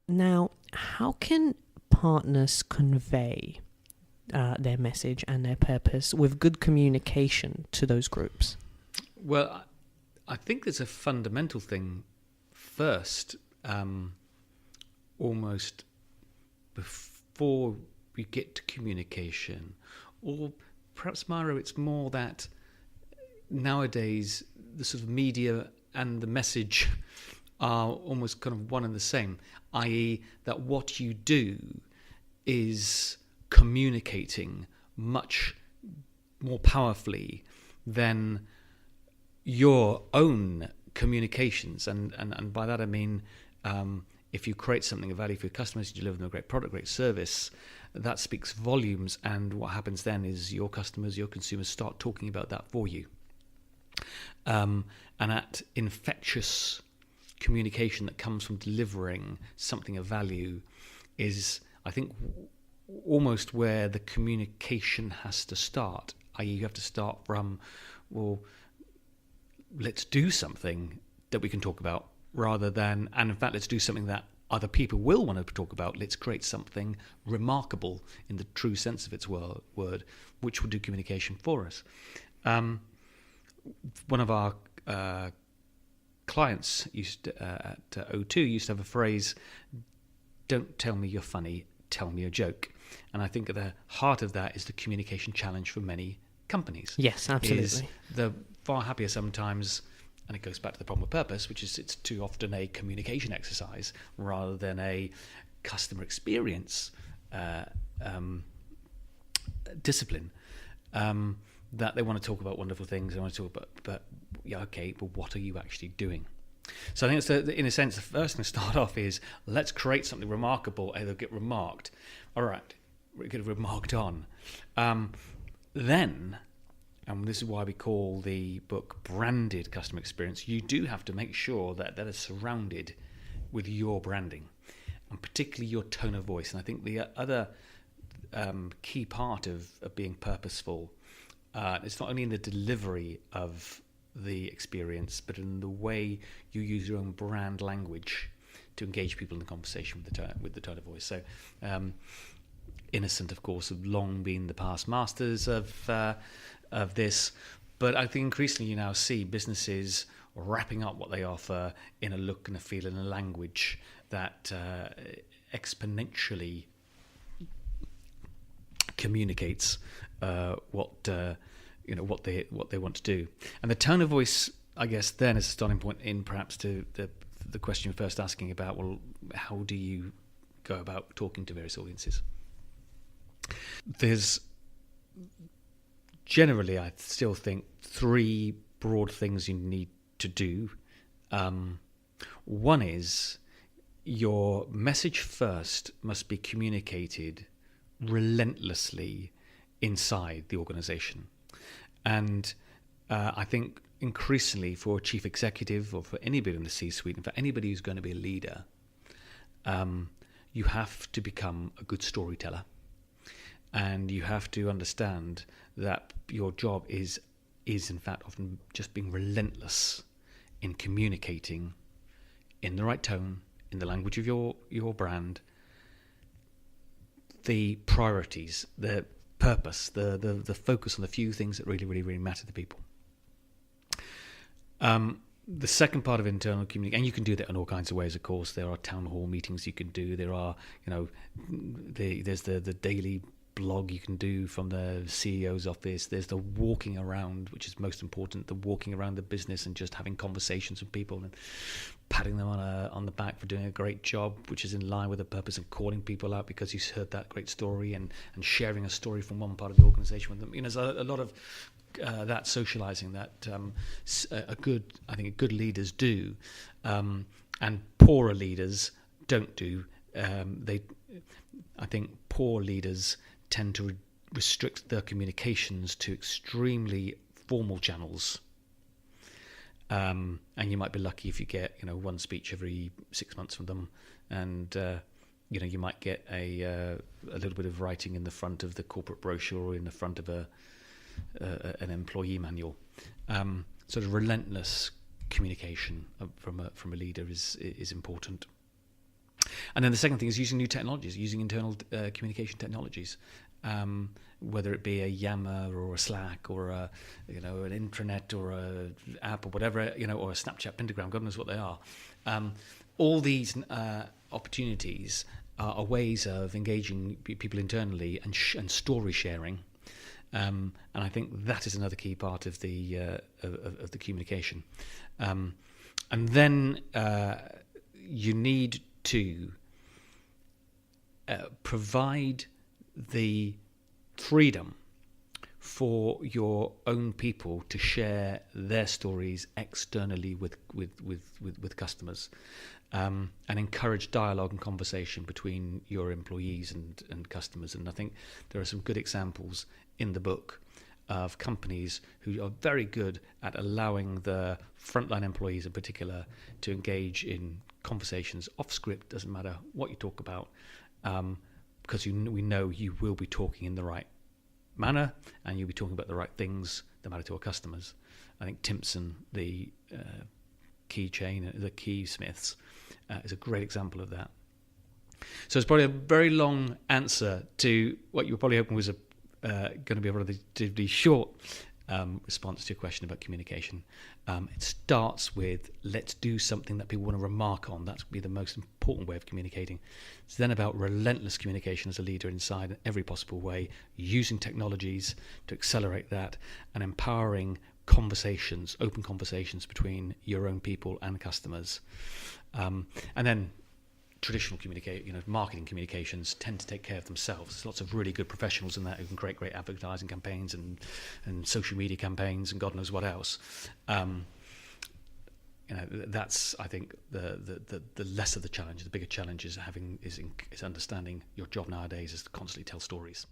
Now, how can partners convey their message and their purpose with good communication to those groups? Well, I think there's a fundamental thing first, almost before we get to communication, or perhaps, Myra, it's more that nowadays the sort of media and the message are almost kind of one and the same, i.e. that what you do is communicating much more powerfully than your own communications. And by that I mean, if you create something of value for your customers, you deliver them a great product, great service, that speaks volumes. And what happens then is your customers, your consumers start talking about that for you. And that infectious communication that comes from delivering something of value is, I think, almost where the communication has to start. I.e., you have to start from, well, let's do something that we can talk about, rather than, and in fact, let's do something that other people will want to talk about. Let's create something remarkable in the true sense of its word, which will do communication for us. One of our clients at O2 used to have a phrase, "Don't tell me you're funny, tell me a joke." And I think at the heart of that is the communication challenge for many companies. Yes, absolutely. They're far happier sometimes, and it goes back to the problem of purpose, which is it's too often a communication exercise rather than a customer experience discipline. That they want to talk about wonderful things, they want to talk about, but yeah, okay, but what are you actually doing? So I think it's in a sense, the first thing to start off is, let's create something remarkable, and they'll get remarked. All right, we're going to remarked on. Then, and this is why we call the book Branded Customer Experience, you do have to make sure that is surrounded with your branding, and particularly your tone of voice. And I think the other key part of being purposeful, it's not only in the delivery of the experience, but in the way you use your own brand language to engage people in the conversation with the tone of voice. So, Innocent, of course, have long been the past masters of this, but I think increasingly you now see businesses wrapping up what they offer in a look and a feel and a language that exponentially communicates what they want to do. And the tone of voice, I guess, then is a starting point in perhaps to the question you're first asking about, well, how do you go about talking to various audiences? There's generally, I still think, three broad things you need to do. One is your message first must be communicated relentlessly inside the organization. And I think increasingly for a chief executive or for anybody in the C-suite, and for anybody who's going to be a leader, you have to become a good storyteller. And you have to understand that your job is in fact often just being relentless in communicating in the right tone, in the language of your brand, the priorities, the purpose, the focus on the few things that really, really, really matter to people. The second part of internal communication, and you can do that in all kinds of ways, of course. There are town hall meetings you can do. There are, there's the daily blog you can do from the CEO's office. There's the walking around, which is most important, the walking around the business and just having conversations with people and patting them on the back for doing a great job, which is in line with the purpose of calling people out because you heard that great story, and sharing a story from one part of the organization with them. There's a lot of that socializing that I think good leaders do, and poorer leaders don't do. I think poor leaders tend to restrict their communications to extremely formal channels, and you might be lucky if you get one speech every 6 months from them, and you might get a little bit of writing in the front of the corporate brochure or in the front of an employee manual. Sort of relentless communication from a leader is important. And then the second thing is using new technologies, using internal communication technologies, whether it be a Yammer or a Slack or an intranet or a app or whatever, or a Snapchat, Pentagram, God knows what they are. All these opportunities are ways of engaging people internally and story sharing. And I think that is another key part of the communication. And then you need to provide the freedom for your own people to share their stories externally with customers, and encourage dialogue and conversation between your employees and customers. And I think there are some good examples in the book of companies who are very good at allowing the frontline employees in particular to engage in conversations off script. Doesn't matter what you talk about, because we know you will be talking in the right manner and you'll be talking about the right things that matter to our customers. I think Timpson, the key chain, the key Smiths, is a great example of that. So it's probably a very long answer to what you were probably hoping was going to be a relatively short response to your question about communication. It starts with, let's do something that people want to remark on. That would be the most important way of communicating. It's then about relentless communication as a leader inside every possible way, using technologies to accelerate that, and empowering conversations, open conversations between your own people and customers. And then traditional marketing communications tend to take care of themselves. There's lots of really good professionals in that who can create great advertising campaigns and social media campaigns and God knows what else. That's, I think, the lesser the challenge. The bigger challenge is understanding your job nowadays is to constantly tell stories.